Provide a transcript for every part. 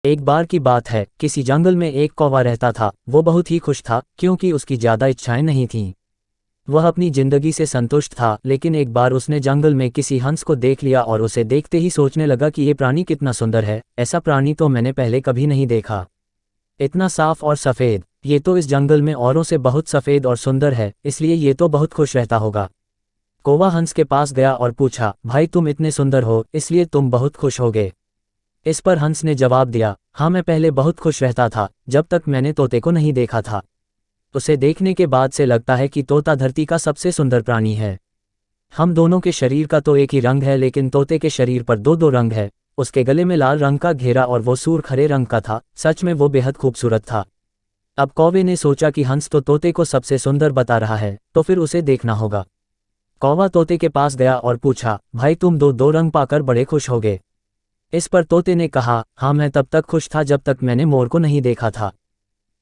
एक बार की बात है, किसी जंगल में एक कौवा रहता था। वो बहुत ही खुश था क्योंकि उसकी ज़्यादा इच्छाएं नहीं थीं। वह अपनी जिंदगी से संतुष्ट था, लेकिन एक बार उसने जंगल में किसी हंस को देख लिया और उसे देखते ही सोचने लगा कि ये प्राणी कितना सुंदर है। ऐसा प्राणी तो मैंने पहले कभी नहीं देखा। इतना साफ और सफ़ेद, ये तो इस जंगल में औरों से बहुत सफ़ेद और सुंदर है, इसलिए ये तो बहुत खुश रहता होगा। कौवा हंस के पास गया और पूछा, भाई तुम इतने सुंदर हो इसलिए तुम बहुत खुश होगे। इस पर हंस ने जवाब दिया, हाँ मैं पहले बहुत खुश रहता था जब तक मैंने तोते को नहीं देखा था। उसे देखने के बाद से लगता है कि तोता धरती का सबसे सुंदर प्राणी है। हम दोनों के शरीर का तो एक ही रंग है, लेकिन तोते के शरीर पर दो दो रंग है। उसके गले में लाल रंग का घेरा और वो सूर्ख हरे रंग का था। सच में वो बेहद खूबसूरत था। अब कौवे ने सोचा कि हंस तो तोते को सबसे सुंदर बता रहा है, तो फिर उसे देखना होगा। कौवा तोते के पास गया और पूछा, भाई तुम दो दो रंग पाकर बड़े खुश होगे। इस पर तोते ने कहा, हाँ मैं तब तक खुश था जब तक मैंने मोर को नहीं देखा था।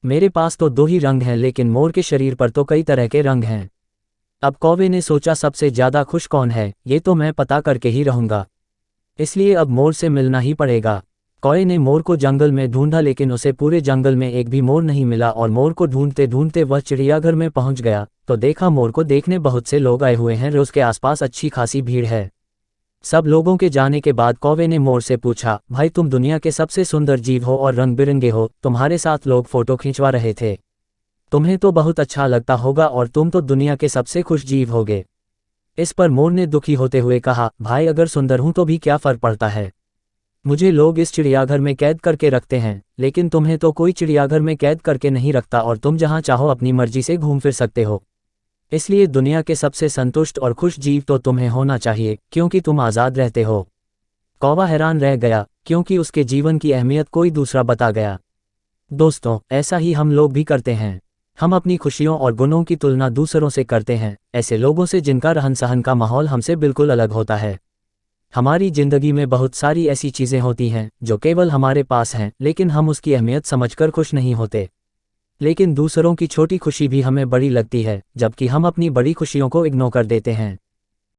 मेरे पास तो दो ही रंग हैं, लेकिन मोर के शरीर पर तो कई तरह के रंग हैं। अब कौवे ने सोचा, सबसे ज्यादा खुश कौन है ये तो मैं पता करके ही रहूंगा, इसलिए अब मोर से मिलना ही पड़ेगा। कौवे ने मोर को जंगल में ढूंढा, लेकिन उसे पूरे जंगल में एक भी मोर नहीं मिला और मोर को ढूंढते ढूंढते वह चिड़ियाघर में पहुंच गया तो देखा मोर को देखने बहुत से लोग आए हुए हैं और उसके आसपास अच्छी खासी भीड़ है। सब लोगों के जाने के बाद कौवे ने मोर से पूछा, भाई तुम दुनिया के सबसे सुंदर जीव हो और रंग बिरंगे हो, तुम्हारे साथ लोग फोटो खिंचवा रहे थे। तुम्हें तो बहुत अच्छा लगता होगा और तुम तो दुनिया के सबसे खुश जीव होगे। इस पर मोर ने दुखी होते हुए कहा, भाई अगर सुंदर हूं तो भी क्या फर्क पड़ता है। मुझे लोग इस चिड़ियाघर में कैद करके रखते हैं, लेकिन तुम्हें तो कोई चिड़ियाघर में कैद करके नहीं रखता और तुम जहां चाहो अपनी मर्जी से घूम फिर सकते हो। इसलिए दुनिया के सबसे संतुष्ट और खुश जीव तो तुम्हें होना चाहिए, क्योंकि तुम आज़ाद रहते हो। कौवा हैरान रह गया, क्योंकि उसके जीवन की अहमियत कोई दूसरा बता गया। दोस्तों, ऐसा ही हम लोग भी करते हैं। हम अपनी खुशियों और गुणों की तुलना दूसरों से करते हैं, ऐसे लोगों से जिनका रहन सहन का माहौल हमसे बिल्कुल अलग होता है। हमारी जिंदगी में बहुत सारी ऐसी चीज़ें होती हैं जो केवल हमारे पास हैं, लेकिन हम उसकी अहमियत समझकर खुश नहीं होते। लेकिन दूसरों की छोटी खुशी भी हमें बड़ी लगती है, जबकि हम अपनी बड़ी खुशियों को इग्नोर कर देते हैं।